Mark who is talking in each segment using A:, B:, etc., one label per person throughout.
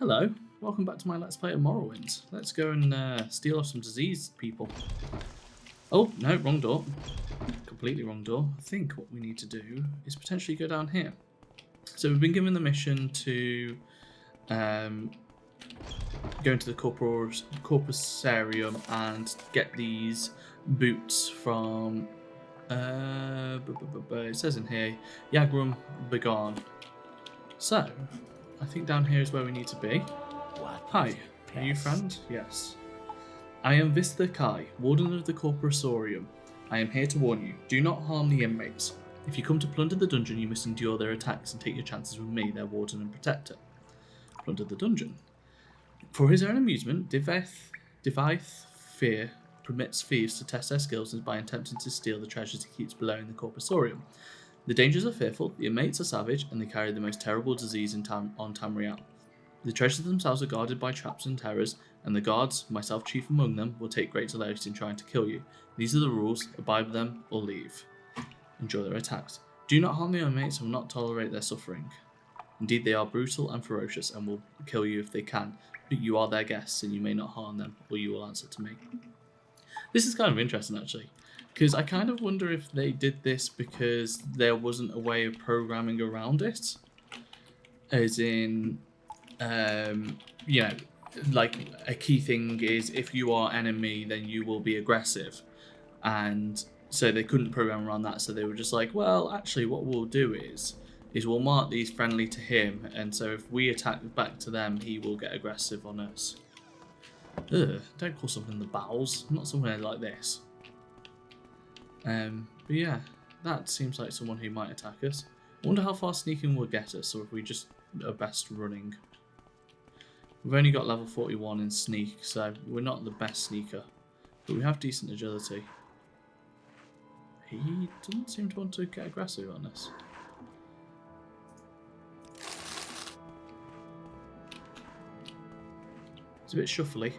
A: Hello, welcome back to my Let's Play of Morrowind. Let's go and steal off some diseased people. Oh, no, wrong door. Completely wrong door. I think what we need to do is potentially go down here. So we've been given the mission to go into the Corpusarium and get these boots from, it says in here, Yagrum Begone. So, I think down here is where we need to be. Hi, are you friend? Yes. I am Vista Kai, Warden of the Corprusorium. I am here to warn you, do not harm the inmates. If you come to plunder the dungeon, you must endure their attacks and take your chances with me, their warden and protector. Plunder the dungeon. For his own amusement, Divith Fear permits thieves to test their skills by attempting to steal the treasures he keeps below in the Corprusorium. The dangers are fearful, the inmates are savage, and they carry the most terrible disease on Tamriel. The treasures themselves are guarded by traps and terrors, and the guards, myself chief among them, will take great delight in trying to kill you. These are the rules, abide by them or leave. Enjoy their attacks. Do not harm the inmates and will not tolerate their suffering. Indeed, they are brutal and ferocious and will kill you if they can, but you are their guests and you may not harm them, or you will answer to me. This is kind of interesting, actually, because I kind of wonder if they did this because there wasn't a way of programming around it. As in, like a key thing is if you are enemy, then you will be aggressive. And so they couldn't program around that, so they were just like, well, actually what we'll do is we'll mark these friendly to him, and so if we attack back to them, he will get aggressive on us. Ugh, don't call something the bowels, not somewhere like this. But yeah, that seems like someone who might attack us. I wonder how far sneaking will get us, or if we just are best running. We've only got level 41 in sneak, so we're not the best sneaker, but we have decent agility. He doesn't seem to want to get aggressive on us. It's a bit shuffly.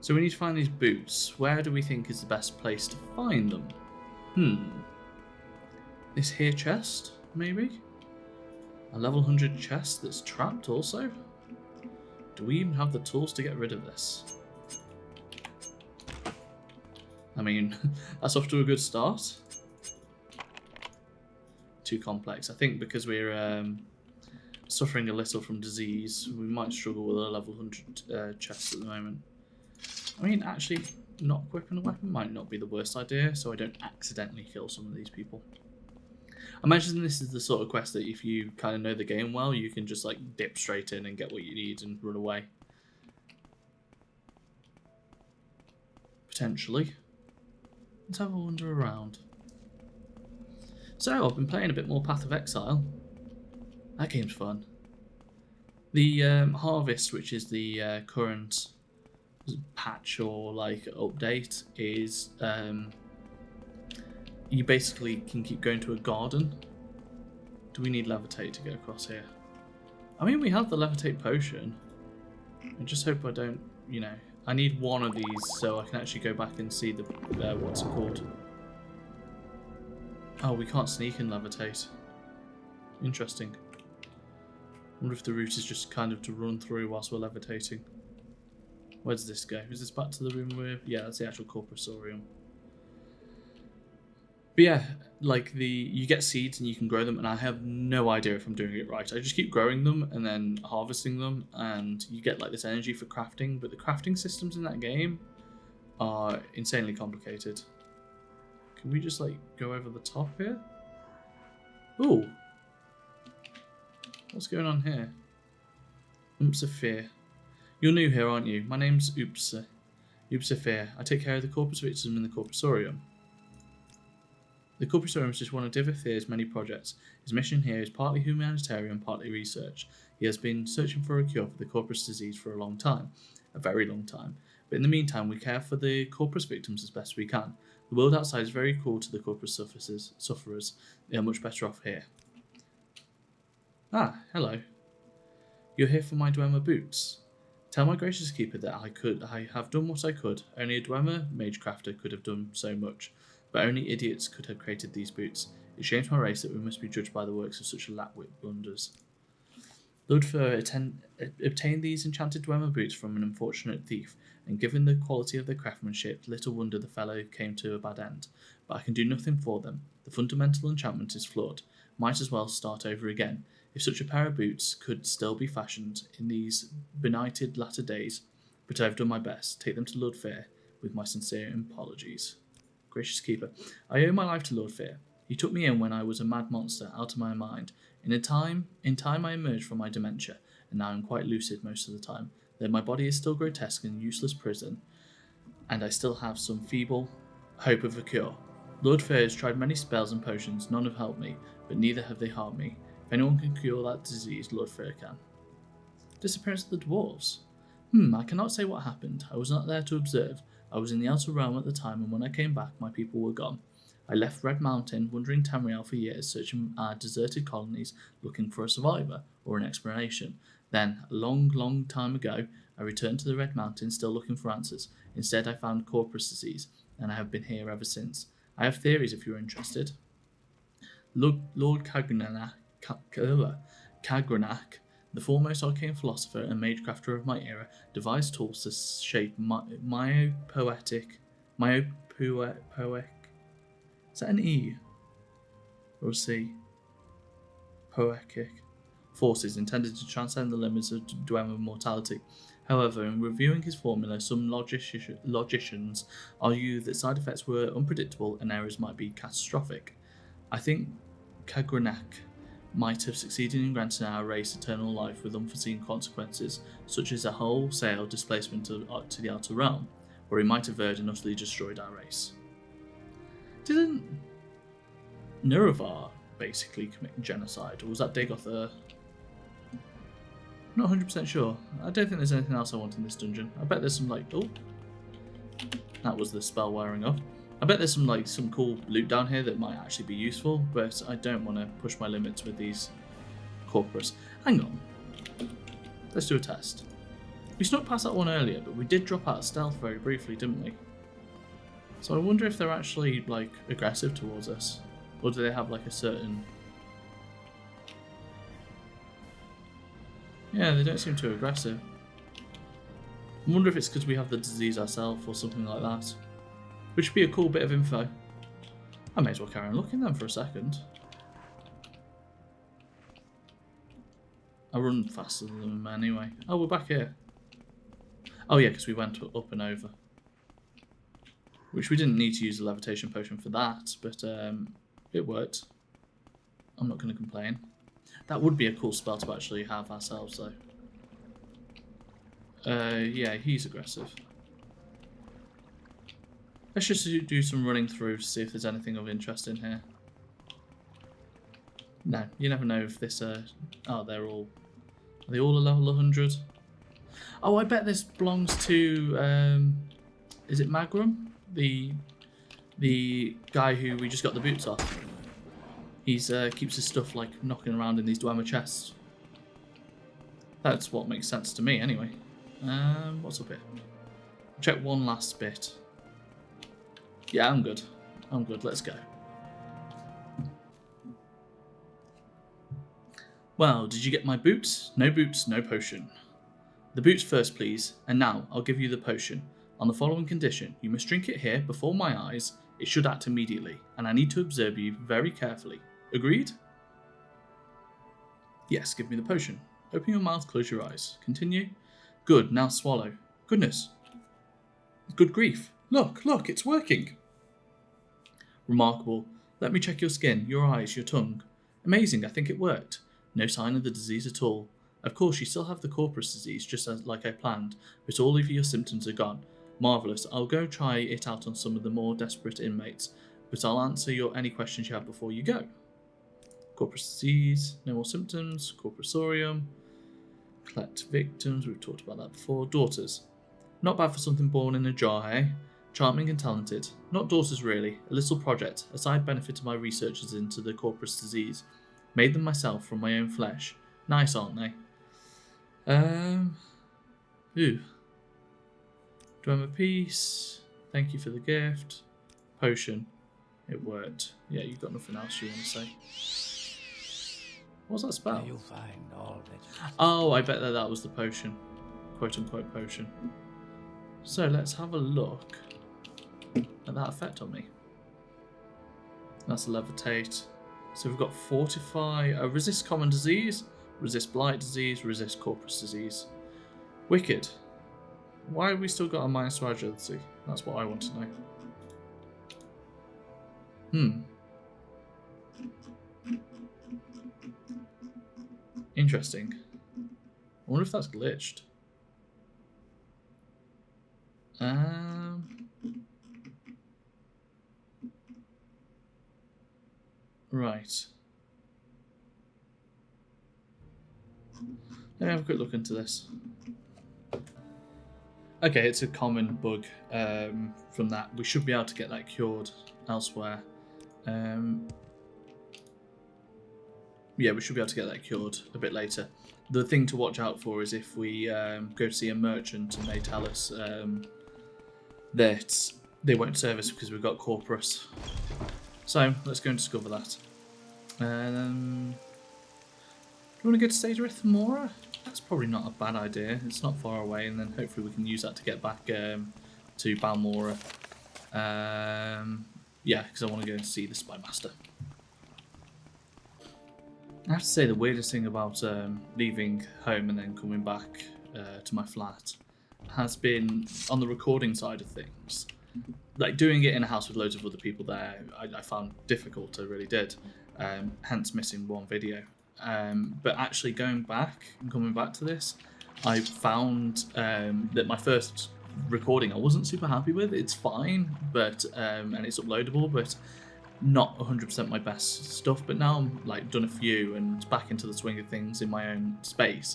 A: So we need to find these boots. Where do we think is the best place to find them? This here chest, maybe? A level 100 chest that's trapped also? Do we even have the tools to get rid of this? I mean, that's off to a good start. Too complex. I think because we're suffering a little from disease, we might struggle with a level 100 chest at the moment. I mean, actually, not equipping a weapon might not be the worst idea, so I don't accidentally kill some of these people. I imagine this is the sort of quest that if you kind of know the game well, you can just like dip straight in and get what you need and run away. Potentially. Let's have a wander around. So, I've been playing a bit more Path of Exile. That game's fun. The Harvest, which is the current patch or like update, is you basically can keep going to a garden. Do we need levitate to get across here? I mean, we have the levitate potion. I just hope I don't, I need one of these so I can actually go back and see the, what's it called? Oh, we can't sneak and levitate. Interesting. I wonder if the route is just kind of to run through whilst we're levitating. Where does this go? Is this back to the room with... Yeah, that's the actual Corprusorium. But yeah, like you get seeds and you can grow them, and I have no idea if I'm doing it right. I just keep growing them and then harvesting them, and you get like this energy for crafting, but the crafting systems in that game are insanely complicated. Can we just like go over the top here? Ooh. What's going on here? Oops of Fear. You're new here, aren't you? My name's Oops of Fear. I take care of the Corpus victims in the Corprusorium. The Corprusorium is just one of Divith Fear's many projects. His mission here is partly humanitarian, partly research. He has been searching for a cure for the Corpus disease for a long time. A very long time. But in the meantime, we care for the Corpus victims as best we can. The world outside is very cruel to the Corpus sufferers. They are much better off here. Ah, hello. You're here for my Dwemer boots. Tell my gracious keeper that I have done what I could. Only a Dwemer mage crafter could have done so much. But only idiots could have created these boots. It shames my race that we must be judged by the works of such lapwit blunders. Lord Fur obtained these enchanted Dwemer boots from an unfortunate thief, and given the quality of their craftsmanship, little wonder the fellow came to a bad end. But I can do nothing for them. The fundamental enchantment is flawed. Might as well start over again. If such a pair of boots could still be fashioned in these benighted latter days, but I have done my best. Take them to Lord Fear, with my sincere apologies. Gracious Keeper, I owe my life to Lord Fear. He took me in when I was a mad monster, out of my mind. In time I emerged from my dementia, and now I'm quite lucid most of the time, though my body is still grotesque and useless prison, and I still have some feeble hope of a cure. Lord Fear has tried many spells and potions, none have helped me, but neither have they harmed me. If anyone can cure that disease, Lord Fear can. Disappearance of the dwarves. I cannot say what happened. I was not there to observe. I was in the outer realm at the time, and when I came back, my people were gone. I left Red Mountain, wandering Tamriel for years, searching our deserted colonies, looking for a survivor or an explanation. Then, a long, long time ago, I returned to the Red Mountain, still looking for answers. Instead, I found Corprus disease, and I have been here ever since. I have theories if you're interested. Lord Kagranach, the foremost arcane philosopher and magecrafter of my era, devised tools to shape myopoetic. Is that an E? Or a C? Poetic. Forces intended to transcend the limits of Dwemer mortality. However, in reviewing his formula, some logicians argue that side effects were unpredictable and errors might be catastrophic. I think Kagranach might have succeeded in granting our race eternal life with unforeseen consequences, such as a wholesale displacement to the outer realm, or he might have erred and utterly destroyed our race. Didn't Nerevar basically commit genocide, or was that Dagoth? Not 100% sure. I don't think there's anything else I want in this dungeon. I bet there's some that was the spell wearing off. I bet there's some cool loot down here that might actually be useful, but I don't want to push my limits with these Corprus. Hang on. Let's do a test. We snuck past that one earlier, but we did drop out of stealth very briefly, didn't we? So I wonder if they're actually aggressive towards us, or do they have a certain? Yeah, they don't seem too aggressive. I wonder if it's because we have the disease ourselves or something like that. Which would be a cool bit of info. I may as well carry on looking then for a second. I run faster than them anyway. Oh, we're back here. Oh yeah, because we went up and over. Which we didn't need to use a levitation potion for that, but it worked. I'm not going to complain. That would be a cool spell to actually have ourselves though. Yeah, he's aggressive. Let's just do some running through to see if there's anything of interest in here. No, you never know if this oh, are they all a level 100? Oh, I bet this belongs to is it Magram? The guy who we just got the boots off. He's keeps his stuff knocking around in these Dwemer chests. That's what makes sense to me anyway. What's up here? Check one last bit. Yeah, I'm good. I'm good. Let's go. Well, did you get my boots? No boots, no potion. The boots first, please. And now, I'll give you the potion. On the following condition, you must drink it here, before my eyes. It should act immediately, and I need to observe you very carefully. Agreed? Yes, give me the potion. Open your mouth, close your eyes. Continue. Good, now swallow. Goodness. Good grief. Look, it's working. Remarkable. Let me check your skin, your eyes, your tongue. Amazing, I think it worked. No sign of the disease at all. Of course, you still have the Corprus disease, just like I planned, but all of your symptoms are gone. Marvellous. I'll go try it out on some of the more desperate inmates, but I'll answer any questions you have before you go. Corprus disease, no more symptoms. Corprusorium. Collect victims, we've talked about that before. Daughters. Not bad for something born in a jar, eh? Charming and talented. Not daughters really, a little project, a side benefit of my researches into the Corprus disease. Made them myself from my own flesh. Nice, aren't they? Ooh. Dwemer piece. Thank you for the gift. Potion. It worked. Yeah, you've got nothing else you want to say. What was that spell?
B: You'll find all that.
A: Oh, I bet that was the potion. Quote unquote potion. So let's have a look at that effect on me. That's levitate. So we've got fortify, resist common disease, resist blight disease, resist corpus disease. Wicked. Why have we still got a minus to agility? That's what I want to know. Interesting. I wonder if that's glitched. Right. Let me have a quick look into this. Okay, it's a common bug from that. We should be able to get that cured elsewhere. Yeah, we should be able to get that cured a bit later. The thing to watch out for is if we go to see a merchant and they tell us that they won't service because we've got Corprus. So, let's go and discover that. Do you want to go to Saderith Mora? That's probably not a bad idea. It's not far away, and then hopefully we can use that to get back to Balmora. Yeah, because I want to go and see the Spy Master. I have to say the weirdest thing about leaving home and then coming back to my flat has been on the recording side of things. Like doing it in a house with loads of other people there, I found difficult. I really did. Hence missing one video. But actually going back and coming back to this, I found that my first recording I wasn't super happy with. It's fine, but and it's uploadable, but not 100% my best stuff. But now I'm like done a few and back into the swing of things in my own space.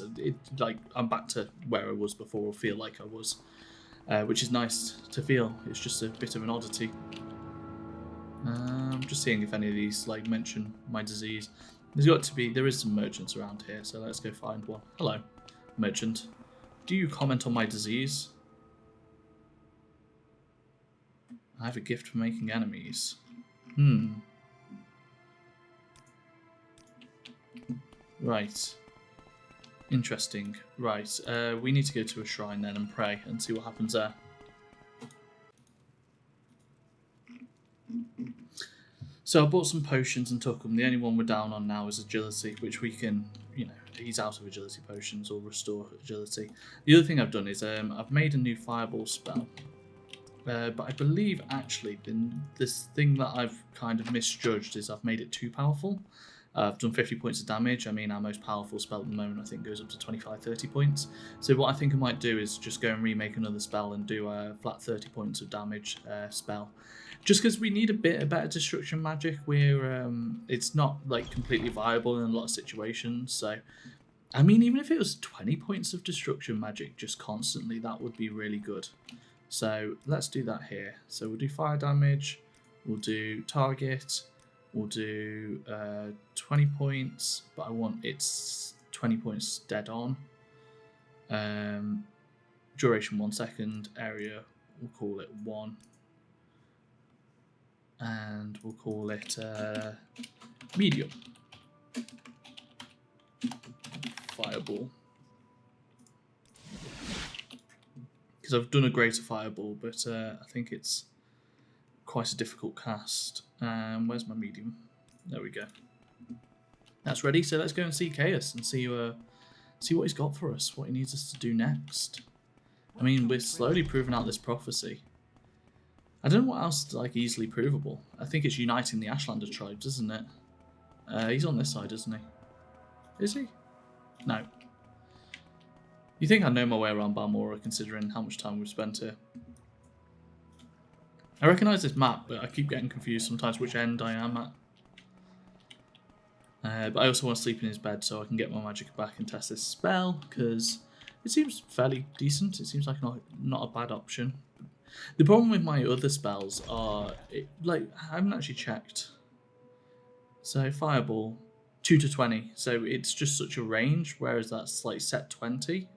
A: I'm back to where I was before, or feel like I was. Which is nice to feel. It's just a bit of an oddity. I'm just seeing if any of these like mention my disease. There is some merchants around here, so let's go find one. Hello, merchant. Do you comment on my disease? I have a gift for making enemies. Right. Interesting. Right, we need to go to a shrine then and pray and see what happens there. So I bought some potions and took them. The only one we're down on now is agility, which we can, ease out of agility potions or restore agility. The other thing I've done is I've made a new fireball spell. But I believe actually this thing that I've kind of misjudged is I've made it too powerful. I've done 50 points of damage. I mean, our most powerful spell at the moment, I think, goes up to 25, 30 points. So what I think I might do is just go and remake another spell and do a flat 30 points of damage spell. Just because we need a better destruction magic where it's not like completely viable in a lot of situations. So, I mean, even if it was 20 points of destruction magic just constantly, that would be really good. So let's do that here. So we'll do fire damage, we'll do target, we'll do 20 points, but I want it's 20 points dead on. Duration 1 second, area, we'll call it 1. And we'll call it medium. Fireball. Because I've done a greater fireball, but I think it's quite a difficult cast. Where's my medium? There we go. That's ready, so let's go and see Chaos and see what he's got for us, what he needs us to do next. I mean, we're slowly proving out this prophecy. I don't know what else is like easily provable. I think it's uniting the Ashlander tribes, isn't it? He's on this side, isn't he? Is he? No. You think I know my way around Balmora, considering how much time we've spent here. I recognise this map, but I keep getting confused sometimes which end I am at. But I also want to sleep in his bed so I can get my magic back and test this spell, because it seems fairly decent. It seems like not a bad option. The problem with my other spells are, I haven't actually checked. So Fireball, 2 to 20, so it's just such a range, whereas that's like set 20.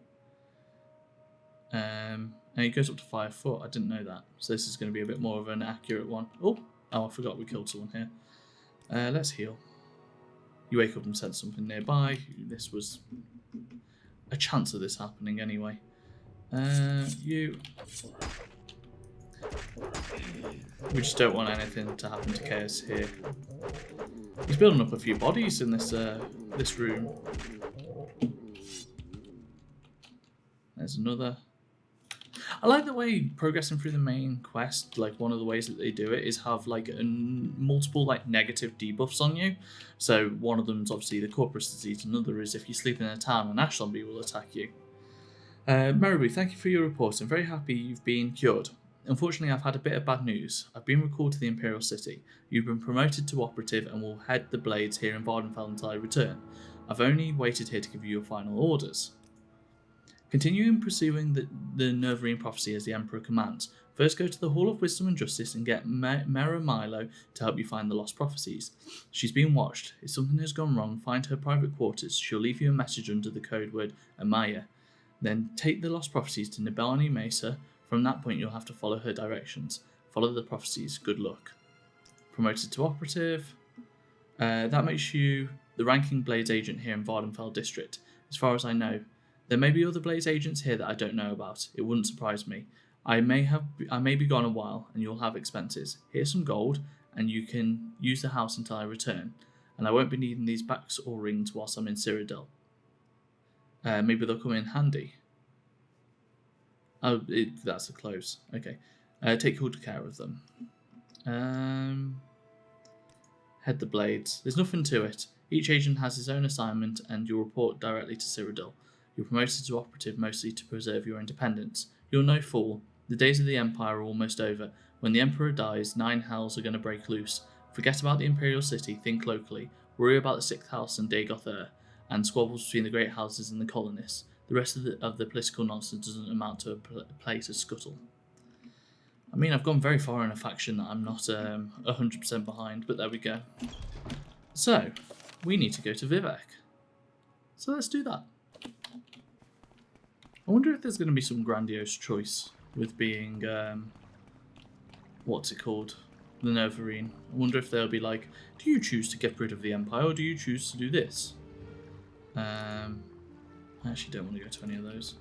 A: And it goes up to 5 foot. I didn't know that, so this is going to be a bit more of an accurate one. Oh, I forgot we killed someone here. Let's heal. You wake up and sense something nearby. This was a chance of this happening anyway. We just don't want anything to happen to Chaos here. He's building up a few bodies in this room. There's another. I like the way progressing through the main quest, like one of the ways that they do it is have like multiple like negative debuffs on you. So one of them's obviously the Corprus disease, another is if you sleep in a town, an ash zombie will attack you. Maribou, thank you for your report. I'm very happy you've been cured. Unfortunately, I've had a bit of bad news. I've been recalled to the Imperial City. You've been promoted to operative and will head the Blades here in Vardenfell until I return. I've only waited here to give you your final orders. Continuing pursuing the Nervarine prophecy as the Emperor commands. First go to the Hall of Wisdom and Justice and get Mera Milo to help you find the lost prophecies. She's been watched. If something has gone wrong, find her private quarters. She'll leave you a message under the code word Amaya. Then take the lost prophecies to Nibelni Mesa. From that point you'll have to follow her directions. Follow the prophecies. Good luck. Promoted to operative. That makes you the ranking Blades agent here in Vardenfell District. As far as I know. There may be other Blades agents here that I don't know about. It wouldn't surprise me. I may be gone a while, and you'll have expenses. Here's some gold, and you can use the house until I return. And I won't be needing these backs or rings whilst I'm in Cyrodiil. Maybe they'll come in handy. Oh, that's the clothes. Okay. Take good care of them. Head the Blades. There's nothing to it. Each agent has his own assignment, and you'll report directly to Cyrodiil. You're promoted to operative mostly to preserve your independence. You're no fool. The days of the Empire are almost over. When the Emperor dies, 9 hells are going to break loose. Forget about the Imperial City, think locally. Worry about the 6th House and Dagoth Ur, and squabbles between the great houses and the colonists. The rest of the political nonsense doesn't amount to a play to scuttle. I mean, I've gone very far in a faction that I'm not 100% behind, but there we go. So, we need to go to Vivek. So let's do that. I wonder if there's going to be some grandiose choice with being, what's it called? The Nervarine. I wonder if they'll be like, do you choose to get rid of the Empire or do you choose to do this? I actually don't want to go to any of those.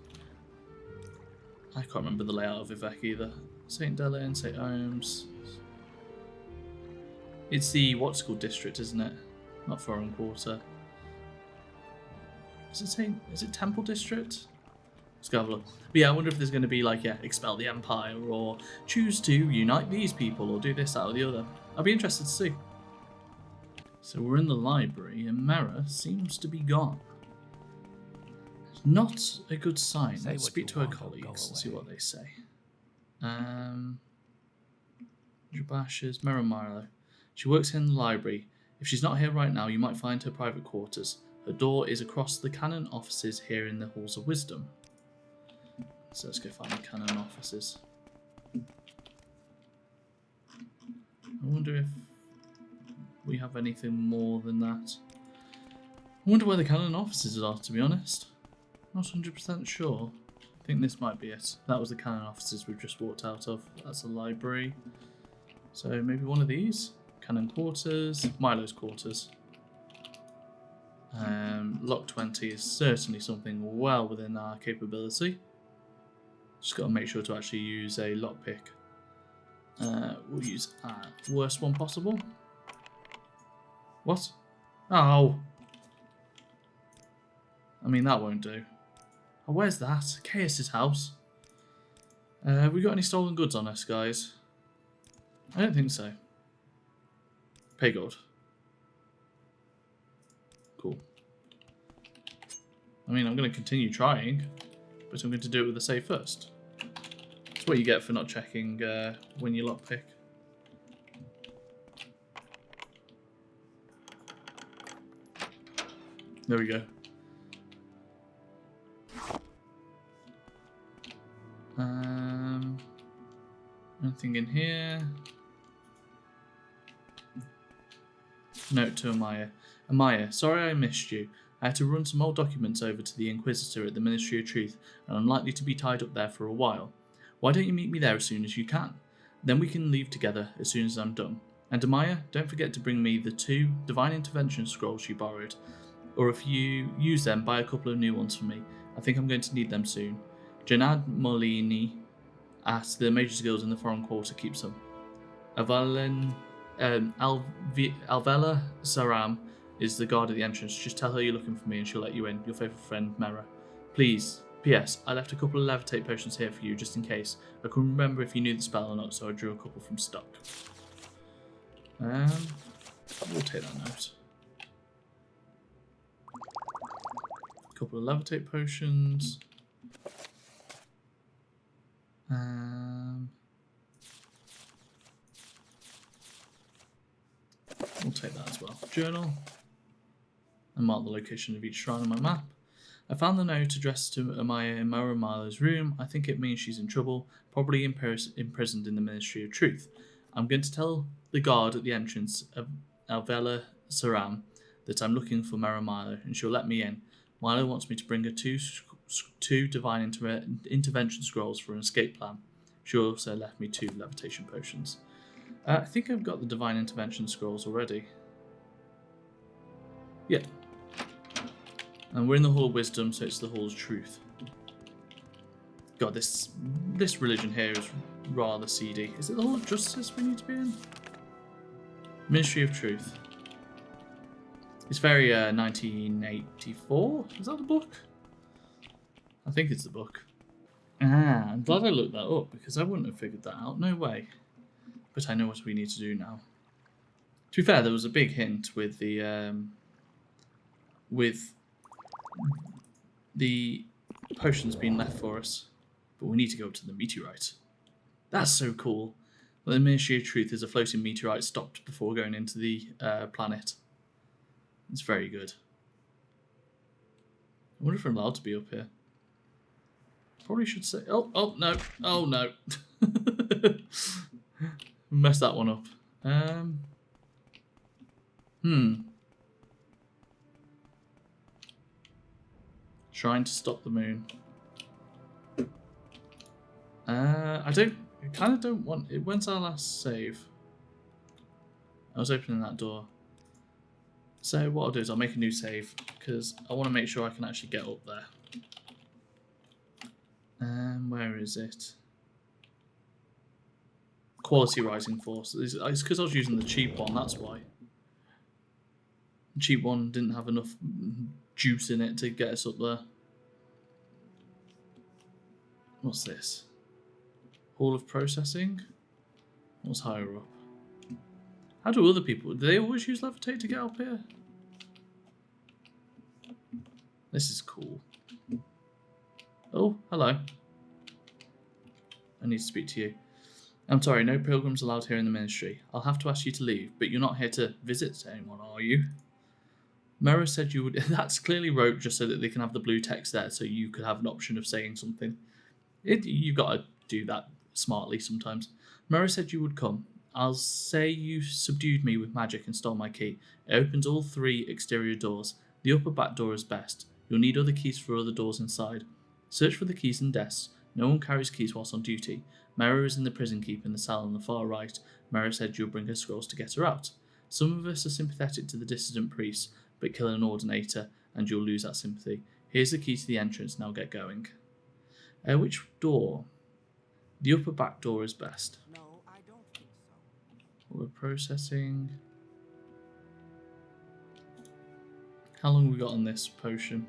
A: I can't remember the layout of Vivek either. St. Delin, St. Ohms. It's the what's called district, isn't it? Not Foreign Quarter. Is it Temple District? Let's go have a look. But yeah, I wonder if there's going to be like, yeah, expel the Empire or choose to unite these people or do this, that or the other. I'll be interested to see. So we're in the library and Mera seems to be gone. Not a good sign. Let's speak to her colleagues and see what they say. Jabash's Mera Milo. She works in the library. If she's not here right now, you might find her private quarters. Her door is across the Canon offices here in the Halls of Wisdom. So let's go find the Canon offices. I wonder if we have anything more than that. I wonder where the Canon offices are, to be honest. Not 100% sure. I think this might be it. That was the Canon offices we've just walked out of. That's a library. So maybe one of these. Canon quarters. Milo's quarters. Lock 20 is certainly something well within our capability. Just got to make sure to actually use a lockpick. We'll use our worst one possible. What? Oh! I mean, that won't do. Oh, where's that? Chaos's house. Have we got any stolen goods on us, guys? I don't think so. Pay gold. Cool. I mean, I'm going to continue trying, but I'm going to do it with a save first. That's what you get for not checking when you lockpick. There we go. Anything in here? Note to Amaya. Amaya, sorry I missed you. I had to run some old documents over to the Inquisitor at the Ministry of Truth, and I'm likely to be tied up there for a while. Why don't you meet me there as soon as you can? Then we can leave together as soon as I'm done. And Amaya, don't forget to bring me the 2 Divine Intervention scrolls you borrowed. Or if you use them, buy a couple of new ones for me. I think I'm going to need them soon. Janad Molini at the Major's Guild in the Foreign Quarter keeps them. Alvela Saram is the guard at the entrance. Just tell her you're looking for me and she'll let you in. Your favourite friend, Mera. Please. P.S. I left a couple of levitate potions here for you, just in case. I couldn't remember if you knew the spell or not, so I drew a couple from stock. We'll take that note. A couple of levitate potions. We'll take that as well. Journal. And mark the location of each shrine on my map. I found the note addressed to Amaya in Mara Milo's room. I think it means she's in trouble, probably imprisoned in the Ministry of Truth. I'm going to tell the guard at the entrance of Alvela Saram that I'm looking for Mara Milo, and she'll let me in. Milo wants me to bring her two divine intervention scrolls for an escape plan. She also left me 2 levitation potions. I think I've got the divine intervention scrolls already. Yeah. And we're in the Hall of Wisdom, so it's the Hall of Truth. God, this religion here is rather seedy. Is it the Hall of Justice we need to be in? Ministry of Truth. It's very 1984. Is that the book? I think it's the book. I'm glad I looked that up because I wouldn't have figured that out. No way. But I know what we need to do now. To be fair, there was a big hint with the potions being left for us, but we need to go to the meteorite. That's so cool. The Ministry of Truth is a floating meteorite stopped before going into the planet. It's very good. I wonder if I'm allowed to be up here. Probably should say. Oh no! Oh no! Messed that one up. Trying to stop the moon. I kind of don't want it. When's our last save? I was opening that door. So what I'll do is I'll make a new save because I want to make sure I can actually get up there. Where is it? Quality Rising Force. It's because I was using the cheap one, that's why. The cheap one didn't have enough juice in it to get us up there. What's this? Hall of Processing? What's higher up? How do other people... Do they always use levitate to get up here? This is cool. Oh, hello. I need to speak to you. I'm sorry, no pilgrims allowed here in the ministry. I'll have to ask you to leave, but you're not here to visit anyone, are you? Mera said you would... That's clearly wrote just so that they can have the blue text there, so you could have an option of saying something. You've got to do that smartly sometimes. Mera said you would come. I'll say you subdued me with magic and stole my key. It opens all 3 exterior doors. The upper back door is best. You'll need other keys for other doors inside. Search for the keys in desks. No one carries keys whilst on duty. Mera is in the prison keep in the cell on the far right. Mera said you'll bring her scrolls to get her out. Some of us are sympathetic to the dissident priests, but kill an ordinator, and you'll lose that sympathy. Here's the key to the entrance, now get going. Which door? The upper back door is best.
B: No, I don't think so.
A: We're processing. How long have we got on this potion?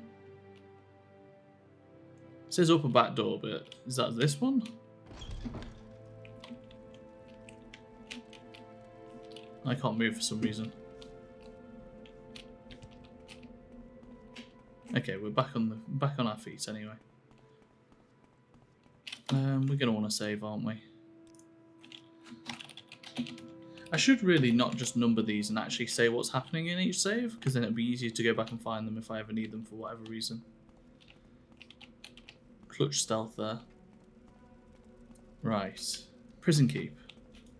A: It says upper back door, but is that this one? I can't move for some reason. Okay, we're back on our feet anyway. We're gonna want to save, aren't we? I should really not just number these and actually say what's happening in each save, because then it'd be easier to go back and find them if I ever need them for whatever reason. Clutch stealth there. Right. Prison keep.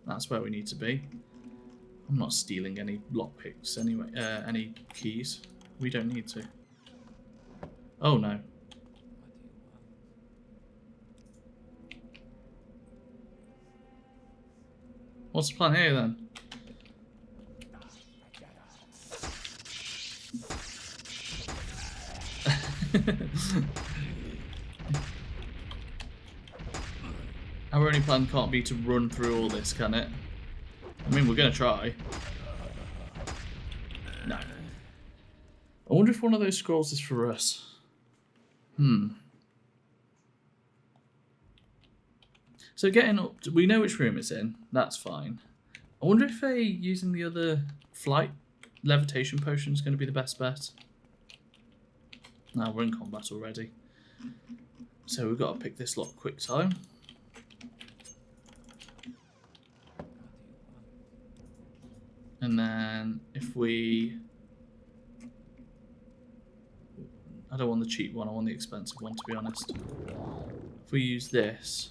A: That's where we need to be. I'm not stealing any lockpicks anyway, any keys. We don't need to. Oh no. What's the plan here then? Our only plan can't be to run through all this, can it? I mean, we're going to try. No. I wonder if one of those scrolls is for us. So getting up, we know which room it's in. That's fine. I wonder if using the other flight levitation potion is going to be the best bet. No, we're in combat already. So we've got to pick this lock quick time. And then if we... I don't want the cheap one, I want the expensive one, to be honest. If we use this...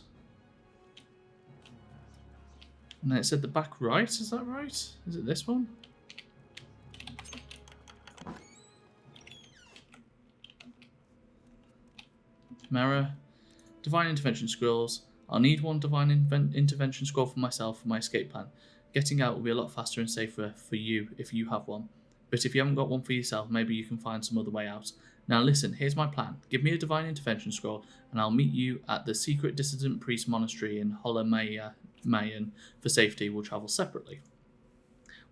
A: And then it said the back right, is that right? Is it this one? Mirror. Divine intervention scrolls. I'll need one divine intervention scroll for myself for my escape plan. Getting out will be a lot faster and safer for you if you have one. But if you haven't got one for yourself, maybe you can find some other way out. Now listen, here's my plan. Give me a divine intervention scroll and I'll meet you at the secret dissident priest monastery in Holomaya Mayan for safety. We'll travel separately.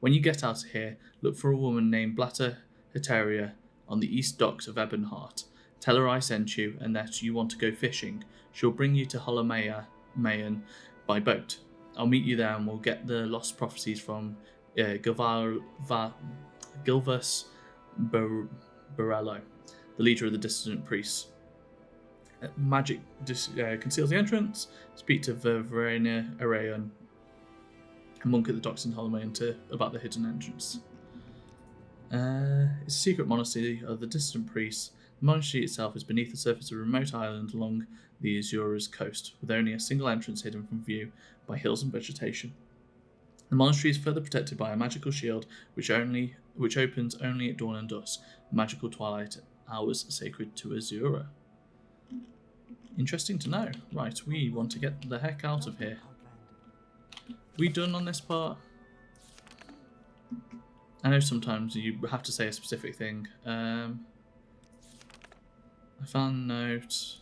A: When you get out of here, look for a woman named Blatta Heteria on the east docks of Ebonheart. Tell her I sent you and that you want to go fishing. She'll bring you to Holomaya Mayan by boat. I'll meet you there and we'll get the lost prophecies from Gilvas Borello, the leader of the dissident priests. Magic conceals the entrance. Speak to Verena Arayan, a monk at the docks in Holomaya, about the hidden entrance. It's a secret monastery of the distant priests. The monastery itself is beneath the surface of a remote island along the Azura's coast, with only a single entrance hidden from view by hills and vegetation. The monastery is further protected by a magical shield, which opens only at dawn and dusk, magical twilight hours sacred to Azura. Interesting to know. Right, we want to get the heck out of here. We done on this part? I know sometimes you have to say a specific thing. I found note.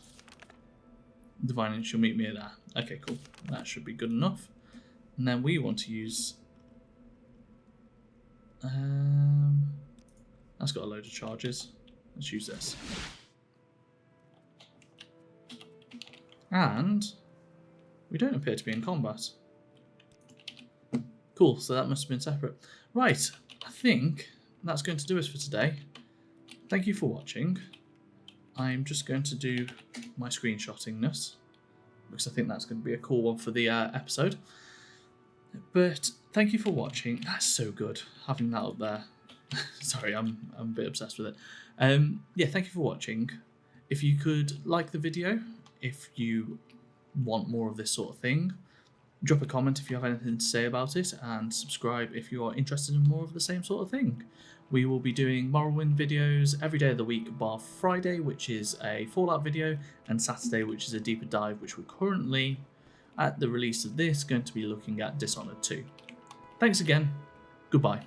A: Divine, she'll meet me at that. Okay, cool. That should be good enough. And then we want to use... that's got a load of charges. Let's use this. And we don't appear to be in combat. Cool, so that must have been separate. Right, I think that's going to do us for today. Thank you for watching. I'm just going to do my screenshottingness because I think that's going to be a cool one for the episode. But thank you for watching. That's so good, having that up there. Sorry, I'm a bit obsessed with it. Yeah, thank you for watching. If you could like the video, if you want more of this sort of thing, drop a comment if you have anything to say about it, and subscribe if you are interested in more of the same sort of thing. We will be doing Morrowind videos every day of the week, bar Friday, which is a Fallout video, and Saturday, which is a deeper dive, which we're currently, at the release of this, going to be looking at Dishonored 2. Thanks again. Goodbye.